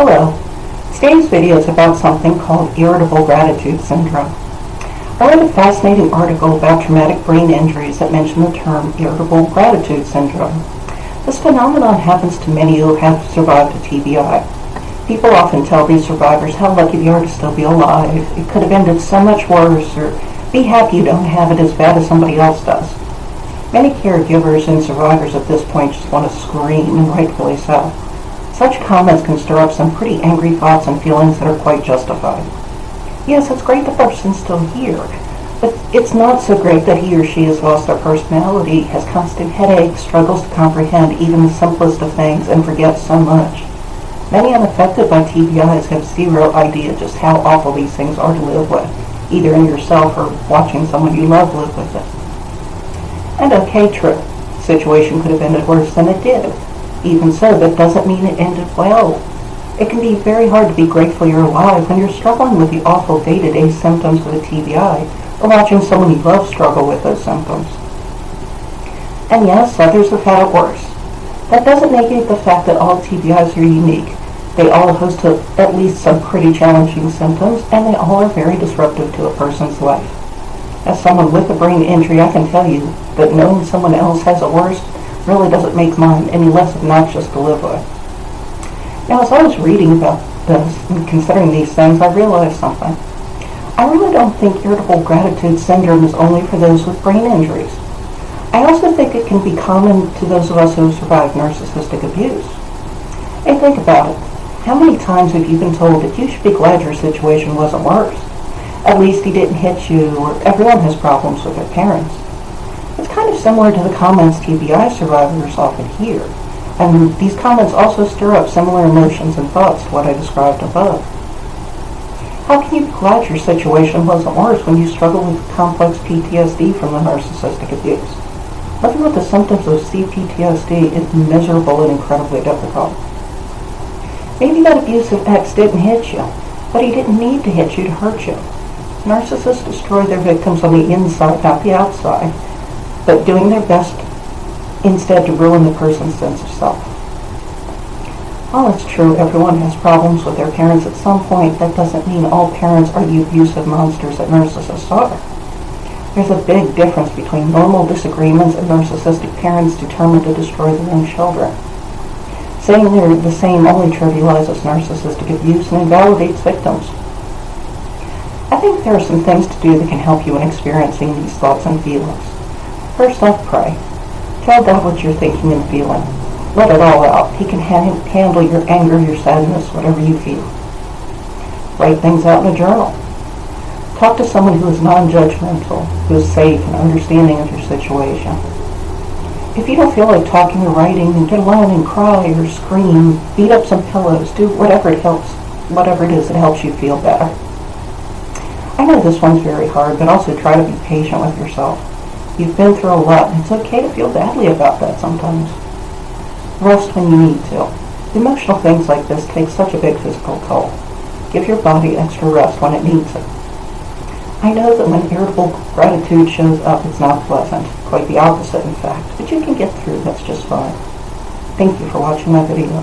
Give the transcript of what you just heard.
Hello. Today's video is about something called Irritable Gratitude Syndrome. I read a fascinating article about traumatic brain injuries that mentioned the term Irritable Gratitude Syndrome. This phenomenon happens to many who have survived a TBI. People often tell these survivors how lucky they are to still be alive. It could have ended so much worse, or be happy you don't have it as bad as somebody else does. Many caregivers and survivors at this point just want to scream, and rightfully so. Such comments can stir up some pretty angry thoughts and feelings that are quite justified. Yes, it's great the person's still here, but it's not so great that he or she has lost their personality, has constant headaches, struggles to comprehend even the simplest of things, and forgets so much. Many unaffected by TBIs have zero idea just how awful these things are to live with, either in yourself or watching someone you love live with it. And okay, true, the situation could have ended worse than it did. Even so, that doesn't mean it ended well. It can be very hard to be grateful you're alive when you're struggling with the awful day-to-day symptoms of a TBI, or watching someone you love struggle with those symptoms. And yes, others have had it worse. That doesn't negate the fact that all TBIs are unique. They all host at least some pretty challenging symptoms, and they all are very disruptive to a person's life. As someone with a brain injury, I can tell you that knowing someone else has it worse really doesn't make mine any less obnoxious to live with. Now, as I was reading about this and considering these things, I realized something. I really don't think irritable gratitude syndrome is only for those with brain injuries. I also think it can be common to those of us who have survived narcissistic abuse. And think about it. How many times have you been told that you should be glad your situation wasn't worse? At least he didn't hit you, or everyone has problems with their parents. It's kind of similar to the comments TBI survivors often hear, and these comments also stir up similar emotions and thoughts to what I described above. How can you be glad your situation wasn't worse when you struggle with complex PTSD from the narcissistic abuse? Living with the symptoms of CPTSD is miserable and incredibly difficult. Maybe that abusive ex didn't hit you, but he didn't need to hit you to hurt you. Narcissists destroy their victims on the inside, not the outside, but doing their best instead to ruin the person's sense of self. While it's true everyone has problems with their parents at some point, that doesn't mean all parents are the abusive monsters that narcissists are. There's a big difference between normal disagreements and narcissistic parents determined to destroy their own children. Saying they're the same only trivializes narcissistic abuse and invalidates victims. I think there are some things to do that can help you in experiencing these thoughts and feelings. First off, pray. Tell God what you're thinking and feeling. Let it all out. He can handle your anger, your sadness, whatever you feel. Write things out in a journal. Talk to someone who is non-judgmental, who is safe and understanding of your situation. If you don't feel like talking or writing, then get alone and cry or scream, beat up some pillows, do whatever it is that helps you feel better. I know this one's very hard, but also try to be patient with yourself. You've been through a lot, and it's okay to feel badly about that sometimes. Rest when you need to. Emotional things like this take such a big physical toll. Give your body extra rest when it needs it. I know that when irritable gratitude shows up, it's not pleasant. Quite the opposite, in fact. But you can get through. That's just fine. Thank you for watching my video.